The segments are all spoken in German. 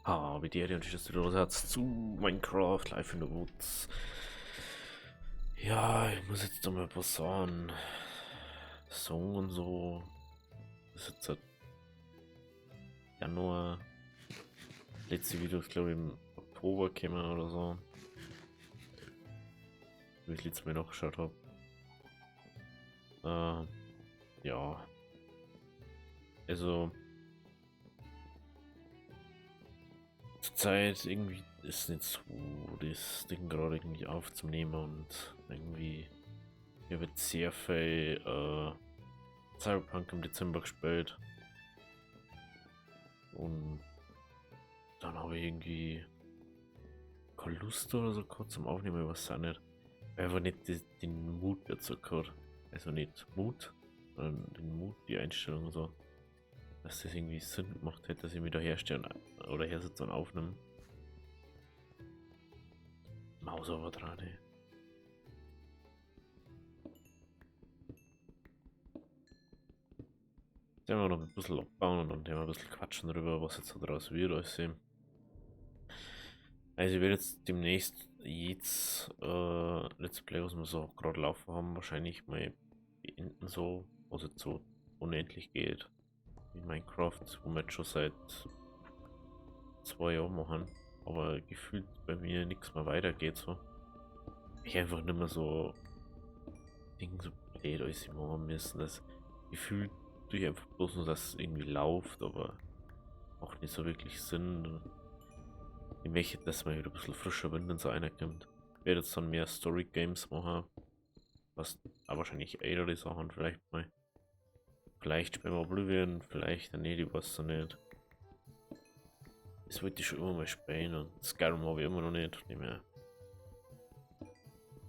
Wie die und das wieder Satz zu Minecraft Live in the Woods. Ja, ich muss jetzt mal was sagen. Song und so. Das ist jetzt seit Januar. Letzte Videos, glaube ich, im Oktober kämen oder so. Wie ich letztes Mal noch geschaut habe. Ja. Also. Zurzeit irgendwie ist nicht so das Ding gerade irgendwie aufzunehmen und irgendwie. Ich habe jetzt sehr viel Cyberpunk im Dezember gespielt. Und dann habe ich irgendwie keine Lust oder so gehabt zum Aufnehmen, ich weiß auch nicht. Einfach nicht den Mut dazu gehabt. Also nicht Mut, sondern den Mut, die Einstellung so. Dass das irgendwie Sinn gemacht hätte, dass ich mich da herstelle oder hersitze und aufnehme. Maus aber dran, ey. Jetzt werden wir noch ein bisschen abbauen und dann werden wir ein bisschen quatschen darüber, was jetzt so draus wird, also. Also ich werde jetzt demnächst Let's Play, was wir so gerade laufen haben, wahrscheinlich mal beenden so, was jetzt so unendlich geht. In Minecraft, wo wir jetzt schon seit 2 Jahren machen, aber gefühlt bei mir nichts mehr weitergeht so. Ich einfach nicht mehr so Dinge so blöd alles machen müssen. Das Gefühl durch einfach bloß nur, dass es irgendwie läuft, aber auch nicht so wirklich Sinn. Ich möchte, dass man wieder ein bisschen frischer Wind in so einer kommt. Ich werde jetzt dann mehr Story Games machen, was aber wahrscheinlich ältere Sachen vielleicht mal. Vielleicht spielen wir Oblivion, vielleicht nicht, ich weiß es nicht. Das wollte ich schon immer mal spielen und Skyrim habe ich immer noch nicht mehr.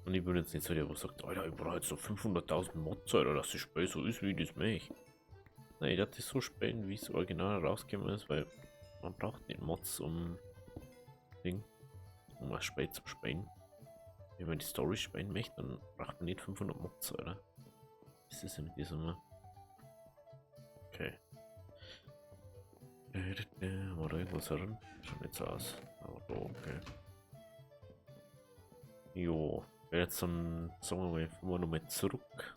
Und ich bin jetzt nicht so der, der sagt, Alter, ich brauche jetzt so 500.000 Mods, Alter, dass das Spiel so ist, wie das möchte. Nein, ich werde das so spielen, wie es original rausgekommen ist, weil man braucht nicht Mods, um ein Spiel zu spielen. Wenn man die Story spielen möchte, dann braucht man nicht 500 Mods, Alter. Was ist denn mit diesem? Okay. Haben wir da irgendwas drin? Schaut nicht so aus. Aber da, okay. Jo. Jetzt dann, sagen wir mal, fahren wir nochmal zurück.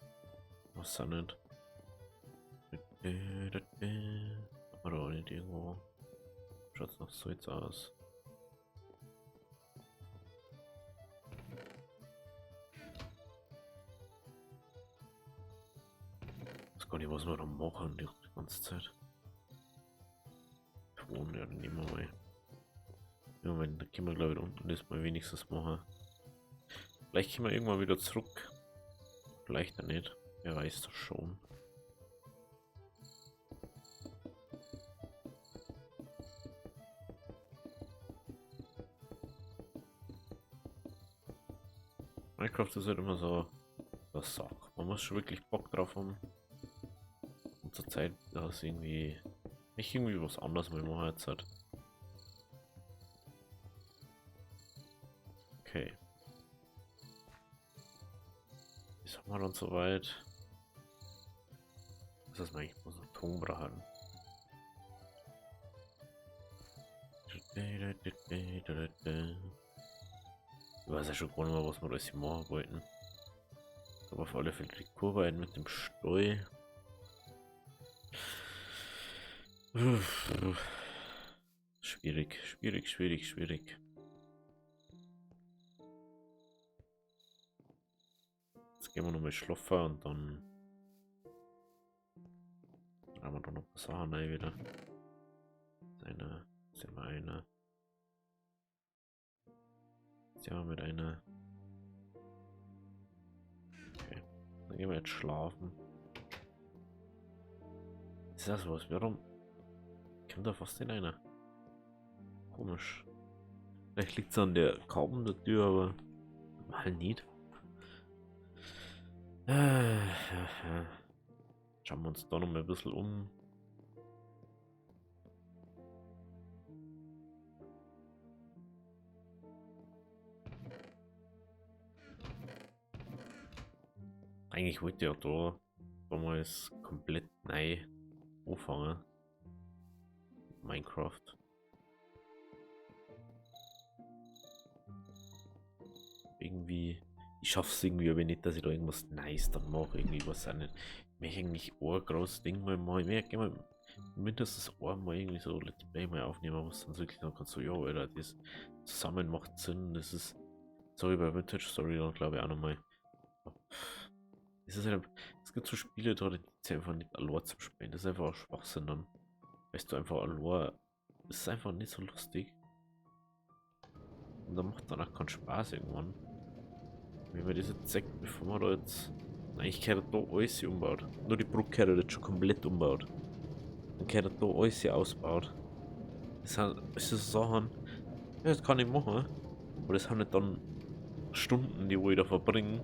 Was auch nicht. Haben wir da nicht irgendwo. Schaut's noch so jetzt aus. Ich weiß gar nicht, was wir da machen die ganze Zeit. Ton, ja, dann nehmen wir mal. Ja, Moment, da können wir glaube ich unten das mal wenigstens machen. Vielleicht können wir irgendwann wieder zurück. Vielleicht auch nicht. Wer weiß das schon. Minecraft ist halt immer so eine Sache. Man muss schon wirklich Bock drauf haben. Und zur Zeit, da ist irgendwie nicht irgendwie was anderes, weil man jetzt hat. Okay. Jetzt haben wir dann soweit. Das ist eigentlich bloß ein Ton brauchen. Ich weiß ja schon gar nicht mehr, was wir alles machen wollten. Aber auf alle Fälle die Kurve ein mit dem Steu. Schwierig, schwierig, schwierig, schwierig. Jetzt gehen wir nochmal schlafen und dann haben wir da noch ein paar Sachen rein wieder. Einer, sehen wir einer. Sehen wir mit einer. Okay, dann gehen wir jetzt schlafen. Ist das was? Warum kommt da fast in einer? Komisch. Vielleicht liegt es an der Kauben der Tür, aber mal nicht. Schauen wir uns da noch mal ein bisschen um. Eigentlich wollte ich ja da damals komplett neu anfangen. Minecraft. irgendwie, ich schaff's irgendwie, aber nicht, dass ich da irgendwas nice dann mache, irgendwie was auch nicht. Ich möchte eigentlich ein großes Ding mal machen. Ich möchte gerne mal mindestens einmal irgendwie so Let's Play mal aufnehmen, was dann wirklich dann kannst so, ja, Alter, das zusammen macht Sinn. Das ist so wie bei Vintage Story dann glaube ich auch nochmal. Es ist halt, es gibt so Spiele, da die einfach nicht allein zum Spielen. Das ist einfach auch Schwachsinn dann. Weißt du, einfach allein, das ist einfach nicht so lustig. Und dann macht dann auch keinen Spaß irgendwann. Wenn man das jetzt sagt, bevor man da jetzt. Eigentlich gehört da alles umbaut. Nur die Brücke gehört jetzt schon komplett umbaut. Dann gehört da alles ausbaut. Das sind so Sachen, ja, das kann ich machen. Aber das sind nicht dann Stunden, die wo ich da verbringe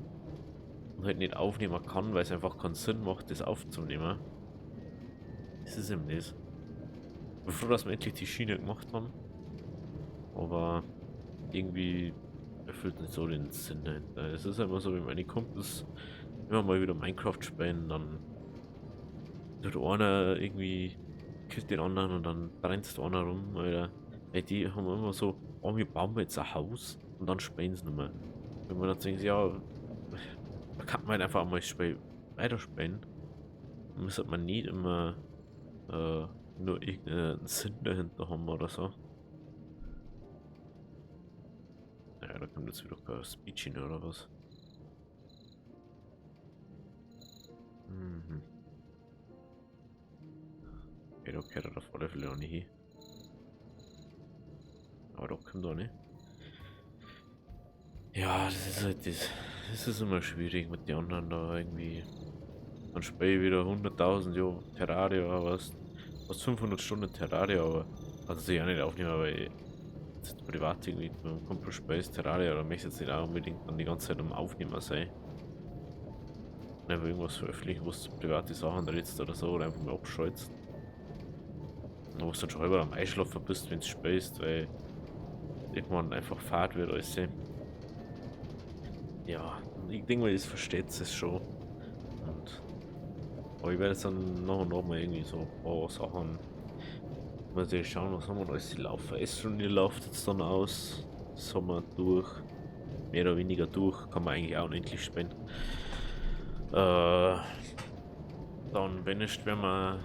und halt nicht aufnehmen kann, weil es einfach keinen Sinn macht, das aufzunehmen. Das ist eben das. Ich bin froh, dass wir endlich die Schiene gemacht haben. Aber irgendwie erfüllt nicht so den Sinn dahinter. Es ist immer so, wie meine Kumpels immer mal wieder Minecraft spielen, dann tut einer irgendwie killt den anderen und dann rennst du einer rum, Alter. Ey, die haben immer so, oh, wir bauen jetzt ein Haus und dann spielen sie nicht mehr. Wenn man dann denkt, ja, da kann man halt einfach mal weiterspielen. Dann müsste man nicht immer nur irgendeinen Sinn dahinter haben oder so. Naja, da kommt jetzt wieder kein Speech hin oder was. Mhm. Okay, da gehört er auf alle Fälle auch nicht hin. Aber da kommt er nicht. Ja, das ist halt das. Das ist immer schwierig mit den anderen da irgendwie. Dann spiele ich wieder 100.000 Jo Terraria, was 500 Stunden Terraria, aber kannst du sich auch nicht aufnehmen, weil ich jetzt privat irgendwie mit meinem Kumpel spielst Terraria, oder möchte jetzt nicht auch unbedingt dann die ganze Zeit am Aufnehmen sein. Und einfach irgendwas veröffentlichen, wo du private Sachen redest oder so, oder einfach mal abschaltest. Und wo du dann schon halber am Einschlafen bist, wenn du spielst, weil irgendwann einfach Fahrt wird alles. Ja, ich denke mal, das versteht es schon. Und, aber ich werde jetzt dann noch und noch mal irgendwie so ein paar Sachen. Muss ich schauen, was haben wir da alles laufen. S-Runde läuft jetzt dann aus. Sommer durch. Mehr oder weniger durch. Kann man eigentlich auch unendlich spielen. Dann, wenn nicht, werden wir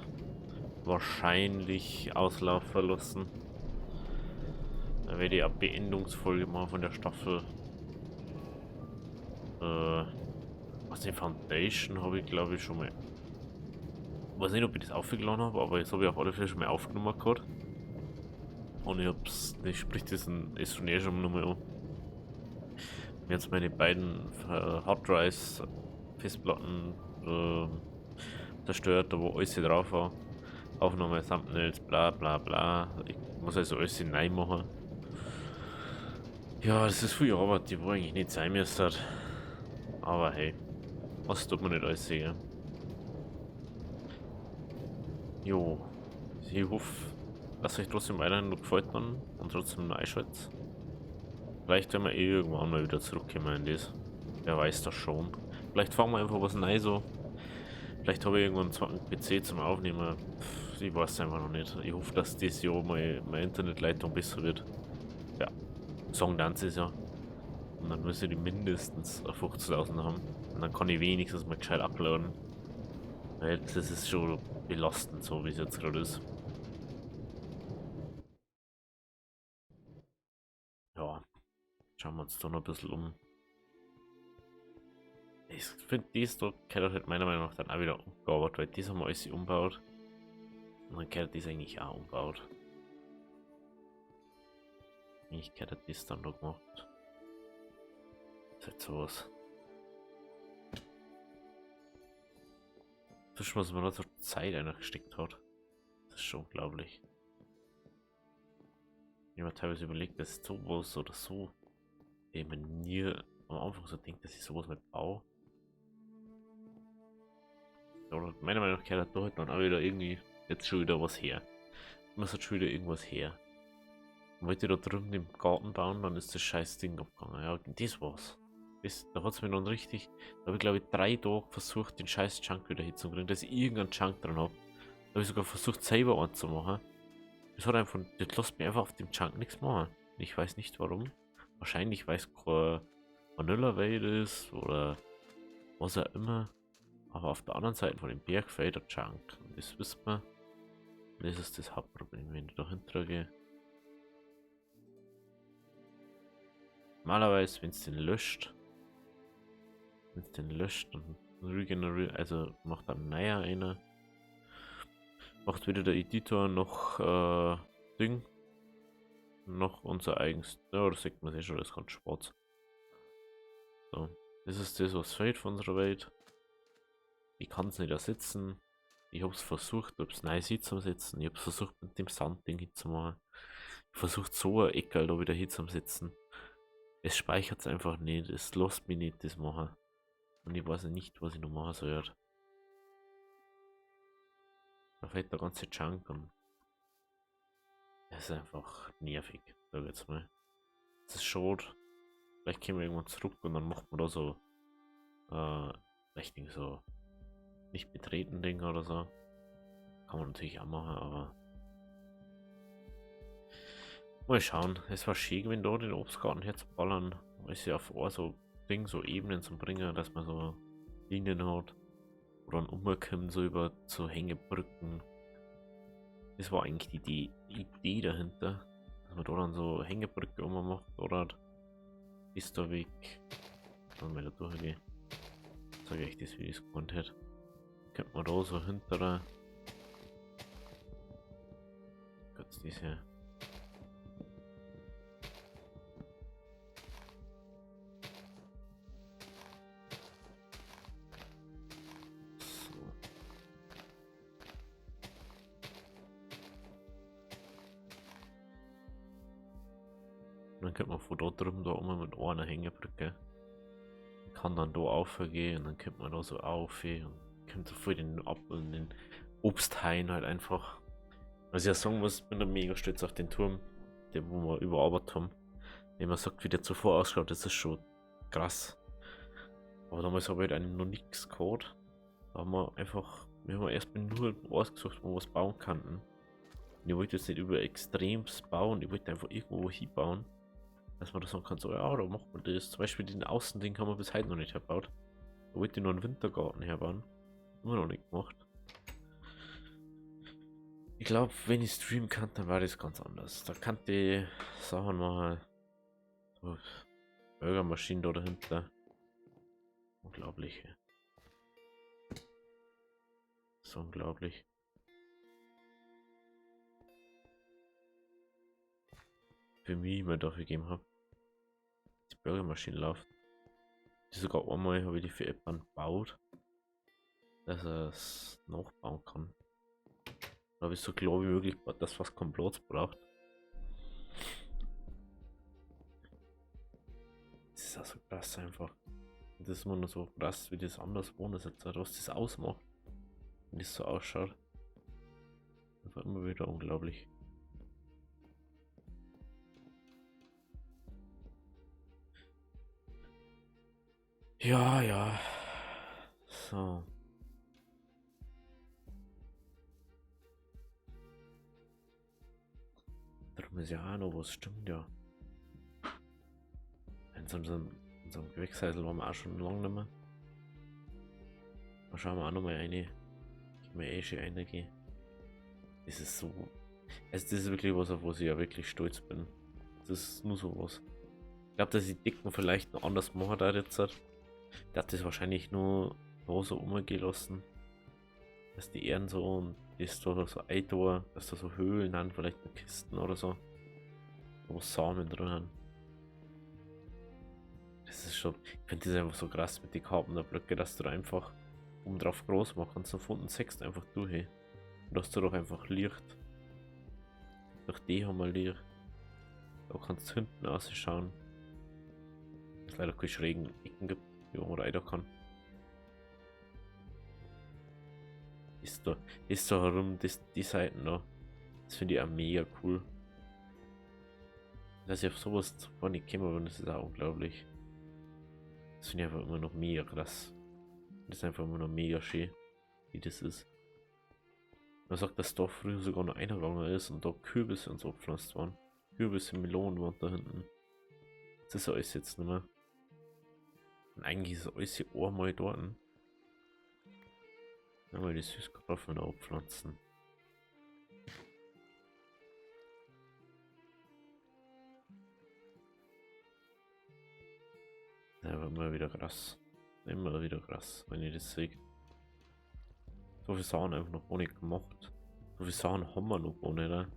wahrscheinlich auslaufen lassen. Dann werde ich eine Beendungsfolge machen von der Staffel. Was die Foundation habe ich glaube ich schon mal. Weiß nicht, ob ich das aufgeladen habe, aber jetzt habe ich auf alle Fälle schon mal aufgenommen gehabt. Und ich sprich diesen ist schon nochmal an. Jetzt meine beiden Hard Drives Festplatten zerstört, da wo alles hier drauf war. Aufnahme, Thumbnails, bla bla bla. Ich muss also alles hinein machen. Ja, das ist viel Arbeit, die wo eigentlich nicht sein müsste. Aber hey, was tut man nicht alles sehen? Jo, ich hoffe, dass euch trotzdem weiterhin noch gefällt dann und trotzdem noch einschaltet. Vielleicht werden wir eh irgendwann mal wieder zurückkommen in das. Wer weiß das schon. Vielleicht fangen wir einfach was Neues so. Vielleicht habe ich irgendwann einen zweiten PC zum Aufnehmen. Ich weiß es einfach noch nicht. Ich hoffe, dass dieses Jahr meine Internetleitung besser wird. Ja, sagen dann sie es ja. Und dann müssen die mindestens 50.000 haben. Und dann kann ich wenigstens mal gescheit uploaden. Weil das ist schon belastend, so wie es jetzt gerade ist. Ja, schauen wir uns da noch ein bisschen um. Ich finde, dies da gehört halt meiner Meinung nach dann auch wieder umgebaut, weil dies haben wir alles umgebaut. Und dann gehört das eigentlich auch umgebaut. Eigentlich gehört das dann da gemacht. Das ist halt sowas. Das ist, was man da so Zeit gesteckt hat. Das ist schon unglaublich. Ich habe teilweise überlegt, dass ich sowas oder so, ich mir nie am Anfang so denkt, dass ich sowas mit baue. Oder meiner Meinung nach gehört da halt dann auch wieder irgendwie jetzt schon wieder was her. Man hat schon wieder irgendwas her. Und wollte ich da drüben im Garten bauen, dann ist das scheiß Ding abgegangen. Ja, das war's. Da hat es mir dann richtig, da habe ich glaube ich 3 Tage versucht, den scheiß Chunk wieder hinzukriegen, dass ich irgendeinen Chunk dran habe. Da habe ich sogar versucht, selber anzumachen. Das hat einfach, das lässt mir einfach auf dem Chunk nichts machen. Ich weiß nicht warum. Wahrscheinlich weiß kein Vanilla Wade ist oder was auch immer. Aber auf der anderen Seite von dem Berg fällt der Junk. Und das wissen wir. Das ist das Hauptproblem, wenn ich da hintergehe. Normalerweise, wenn es den löscht, dann regeneriert, also macht dann neuer einer. Macht weder der Editor noch Ding. Noch unser eigens. Ja, das sieht man eh schon, das ist ganz schwarz. So. Das ist das, was fehlt von unserer Welt. Ich kann es nicht ersetzen. Ich habe es versucht, ob es nice hinzusetzen. Ich habe es versucht, mit dem Sandding hinzumachen. Ich versucht, so ein Eckerl da wieder hinzusetzen. Es speichert es einfach nicht. Es lässt mich nicht das machen. Und ich weiß nicht, was ich noch machen soll. Da fällt der ganze Chunk und es ist einfach nervig, sag ich jetzt mal. Es ist schade. Vielleicht kommen wir irgendwann zurück und dann macht man da so richtig so nicht betreten Ding oder so. Kann man natürlich auch machen, aber mal schauen. Es war schön, wenn da den Obstgarten herzuballern. Ist ja vor so Ding, so Ebenen zu bringen, dass man so Linien hat. Oder ein Umkommen so über so Hängebrücken. Das war eigentlich die Idee dahinter. Dass man da dann so Hängebrücke macht oder bis da weg. Dann mal da durchgehen. Sage ich das, wie ich es gemeint hätte. Könnte man da so hinter kurz diese so. Dann könnte man von da drüben da oben mit einer Hängebrücke. Kann dann da aufgehen und dann könnte man da so auf und könnte voll den den Obsthain halt einfach. Also ja sagen muss, bin da mega stolz auf den Turm, der wo wir überarbeitet haben. Wenn man sagt, wie der zuvor ausschaut, das ist schon krass. Aber damals habe ich halt eigentlich noch nichts gehabt. Da haben wir einfach, wir haben erstmal nur ausgesucht, wo wir was bauen könnten. Und ich wollte jetzt nicht über Extrems bauen, ich wollte einfach irgendwo hinbauen. Dass man da sagen kann, so, ja, da macht man das. Zum Beispiel den Außending haben wir bis heute noch nicht erbaut. Da wollte ich noch einen Wintergarten herbauen. Haben wir noch nicht gemacht. Ich glaube, wenn ich streamen kann, dann war das ganz anders. Da kann die Sachen machen. So Burgermaschinen da dahinter. Unglaublich. So unglaublich. Für mich immer dafür gegeben habe. Die Burgermaschine läuft. Die sogar einmal habe ich die für jemanden gebaut, dass er es nachbauen kann. Da habe ich so klar wie möglich, dass was keinen Platz braucht. Das ist auch so krass einfach. Und das ist immer nur so krass, wie das anders wohnt ist jetzt, was das ausmacht. Wenn das so ausschaut. Einfach immer wieder unglaublich. Ja, ja. So. Darum ist ja auch noch was, stimmt ja. In so unserem Gewächshäusl waren wir auch schon lange nicht mehr. Da schauen wir auch noch mal rein. Ich mir eh schon reingehen. Das ist so. Also das ist wirklich was, auf was ich ja wirklich stolz bin. Das ist nur sowas. Ich glaube, dass die Dicken vielleicht noch anders machen da jetzt. Der hat das wahrscheinlich nur da so umgelassen. Dass die Ehren so und das da so Eitor, dass da so Höhlen haben, vielleicht mit Kisten oder so. Wo Samen drin haben. Das ist schon. Ich finde das einfach so krass mit den Karten der Blöcke, dass du da einfach oben drauf groß machen kannst und von unten sechst einfach durch. Und dass du doch einfach Licht. Durch die haben wir Licht. Da kannst du hinten ausschauen. Es leider keine schrägen Ecken gibt, die man rein kann. Ist da herum, die Seiten da. Das finde ich auch mega cool. Dass ich auf sowas zuvor nicht gekommen bin, das ist auch unglaublich. Das finde ich einfach immer noch mega krass. Das ist einfach immer noch mega schön, wie das ist. Man sagt, dass da früher sogar noch eingegangen ist und da Kürbisse und so gepflanzt waren. Kürbisse, Melonen waren da hinten. Das ist alles jetzt nicht mehr. Und eigentlich ist alles hier einmal dort. Einmal die Süßkartoffeln aufpflanzen. Ja, aber immer wieder krass. Immer wieder krass, wenn ich das sehe. So viele Sachen einfach noch gar nicht gemacht. So viele Sachen haben wir noch gar nicht. Oder?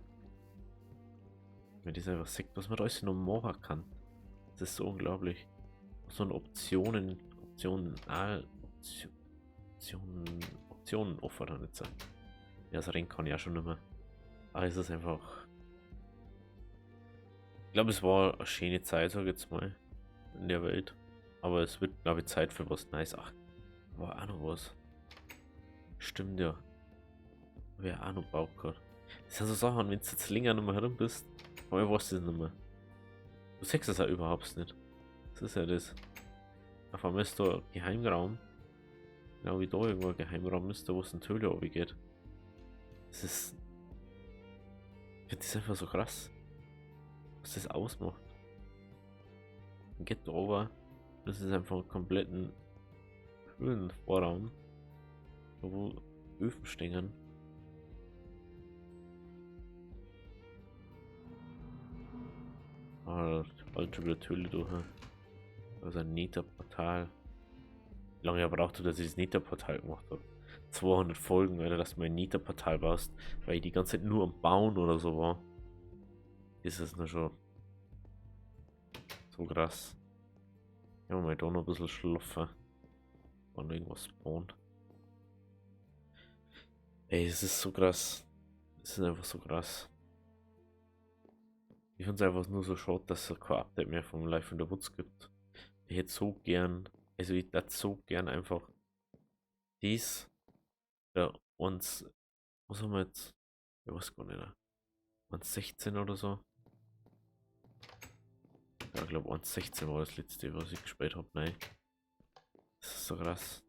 Wenn ich das einfach sehe, was man da alles noch machen kann. Das ist so unglaublich. So eine Optionen offen dann jetzt. Ja, das Rennen kann ich ja schon nicht mehr. Aber es ist einfach. Ich glaube, es war eine schöne Zeit, sag ich jetzt mal, in der Welt. Aber es wird, glaube ich, Zeit für was Neues. Ach, war auch noch was. Stimmt ja. Wäre auch noch Bauch gehabt. Das sind so Sachen, wenn du jetzt länger nicht mehr herum bist, aber weißt du das nicht mehr. Du siehst es ja überhaupt nicht. Das ist ja das. Auf einmal ist da ein Geheimraum. Genau wie da irgendwo ein Geheimraum ist, da wo es in die Höhle runtergeht. Das ist. Ich finde das einfach so krass. Was das ausmacht. Man geht da runter. Das ist einfach einen kompletten Höhlenvorraum. Wo Öfen stehen. Ah, alte über die Höhle durch. Also ein Nether-Portal. Wie lange braucht du, dass ich das Nether-Portal gemacht habe? 200 Folgen, Alter, dass du mein Nether-Portal baust, weil ich die ganze Zeit nur am Bauen oder so war. Ist es nur schon so krass. Ja, mal da noch ein bisschen schlafen. Wann irgendwas spawnt. Ey, es ist so krass. Es ist einfach so krass. Ich finde es einfach nur so schade, dass es kein Update mehr vom Life in the Woods gibt. Ich hätte so gern, also ich hätte so gern einfach dies, ja, uns, was haben wir jetzt? Ich weiß gar nicht, 1,16 oder so. Ja, ich glaube 1,16 war das letzte, was ich gespielt habe. Nein. Das ist so krass.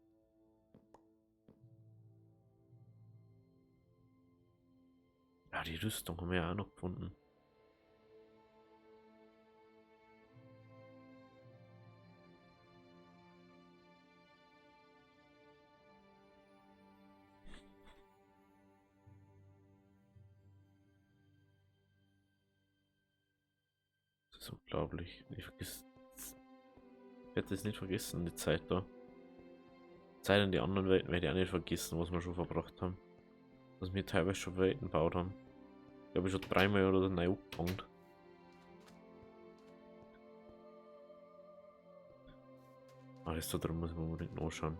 Ja, die Rüstung haben wir ja auch noch gefunden. Das ist unglaublich. Ich werde das nicht vergessen, die Zeit da. Die Zeit in die anderen Welten werde ich auch nicht vergessen, was wir schon verbracht haben. Was wir teilweise schon Welten gebaut haben. Ich glaube, ich schon dreimal oder so neu angefangen. Alles da drin muss man unbedingt anschauen.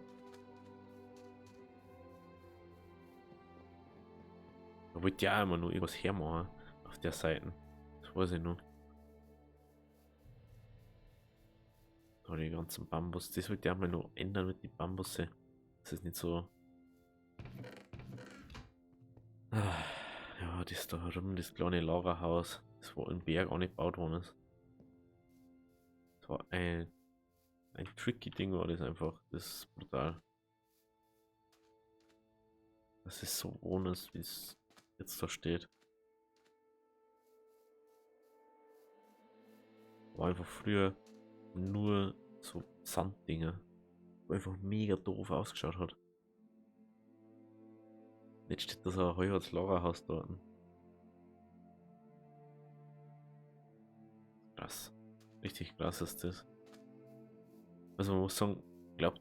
Da wollte ja immer nur irgendwas hermachen auf der Seite. Das weiß ich noch. Da die ganzen Bambus. Das wollte ich auch mal noch ändern mit den Bambusse. Das ist nicht so. Ah, ja, das da herum, das kleine Lagerhaus, das wo im Berg auch nicht gebaut worden ist. Das war ein tricky Ding, war das einfach. Das ist brutal. Das ist so ohne, wie es jetzt da steht. War einfach früher nur so Sanddinger, wo einfach mega doof ausgeschaut hat. Jetzt steht da so ein halbes Lagerhaus dort. Krass. Richtig krass ist das. Also man muss sagen, ich glaube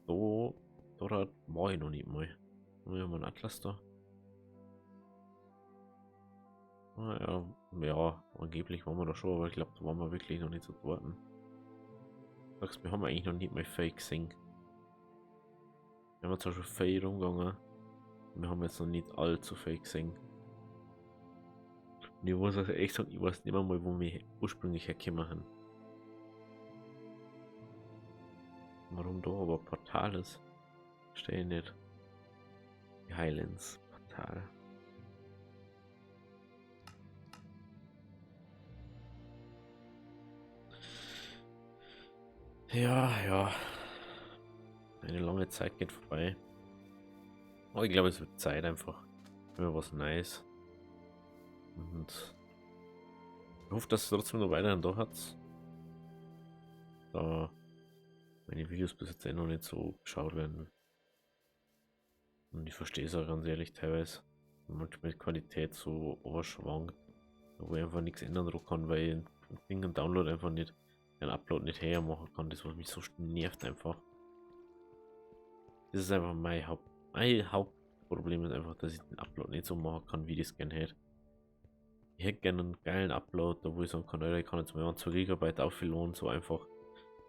da war ich noch nicht mal. Wir haben einen Atlas da. Ah, ja, ja, angeblich waren wir da schon, aber ich glaube, da waren wir wirklich noch nicht so dort. Sagst, wir haben eigentlich noch nicht mal Fake gesehen. Wir haben zwar schon Fake rumgegangen, wir haben jetzt noch nicht allzu Fake gesehen. Und ich muss also echt sagen, ich weiß nicht mehr mal, wo wir ursprünglich hergekommen sind. Warum da aber Portal ist? Verstehe ich nicht. Die Highlands Portal. Ja, ja. Eine lange Zeit geht vorbei. Aber ich glaube, es wird Zeit einfach für was Neues. Und ich hoffe, dass es trotzdem noch weiterhin da hat. Da meine Videos bis jetzt noch nicht so geschaut werden. Und ich verstehe es auch ganz ehrlich teilweise. Manchmal die Qualität so überschwankt, wo ich einfach nichts ändern kann, weil ich ein Ding einen Download einfach nicht, einen Upload nicht hermachen kann. Das, was mich so nervt einfach. Das ist einfach mein Hauptproblem ist einfach, dass ich den Upload nicht so machen kann, wie ich es gerne hätte. Ich hätte gerne einen geilen Upload, da wo ich sagen kann, Alter, ich kann jetzt mal 2 GB aufladen, so einfach.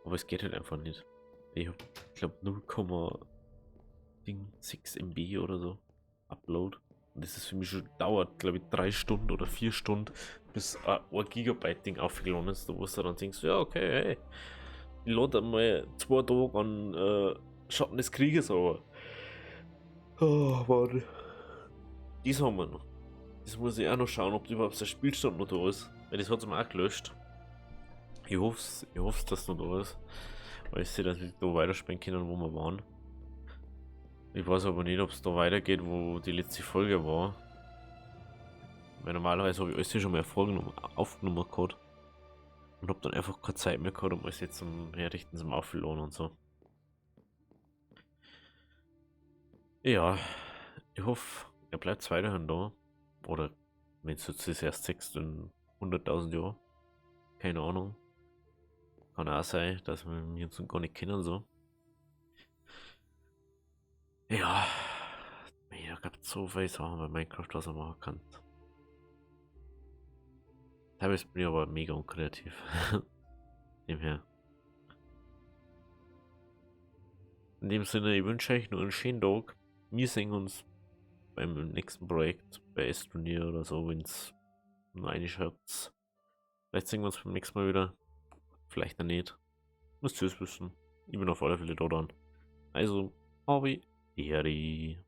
Aber es geht halt einfach nicht. Ich habe, glaube 0,6 MB oder so Upload. Und das ist für mich schon dauert, glaube ich, 3 Stunden oder 4 Stunden, bis ein 1 Gigabyte Ding aufgeladen ist. Da wo du dann denkst, ja, okay, hey, ich lade mal 2 Tage an Schatten des Krieges, aber. Oh, Mann. Dies haben wir noch. Das muss ich auch noch schauen, ob überhaupt der Spielstand noch da ist. Weil das hat es mir auch gelöscht. Ich hoffe, dass noch da ist. Weil ich sehe, dass wir da weiterspielen können, wo wir waren. Ich weiß aber nicht, ob es da weitergeht, wo die letzte Folge war. Weil normalerweise habe ich alles schon mal aufgenommen gehabt. Und habe dann einfach keine Zeit mehr gehabt, um alles jetzt zum Herrichten, zum Aufladen und so. Ja, ich hoffe, er bleibt weiterhin da. Oder wenn es jetzt das erst 6 in 100.000 Jahren. Keine Ahnung. Kann auch sein, dass wir ihn jetzt gar nicht kennen so. Ja, da gibt so viele Sachen bei Minecraft, was man machen kann. Teilweise bin ich aber mega unkreativ. Dem her. In dem Sinne, ich wünsche euch nur einen schönen Tag. Wir sehen uns beim nächsten Projekt bei S-Turnier oder so, wenn es nur eine schreibt. Vielleicht sehen wir uns beim nächsten Mal wieder. Vielleicht dann nicht. Müsst ihr es wissen. Ich bin auf alle Fälle da dann. Also, Hobby, Ehre.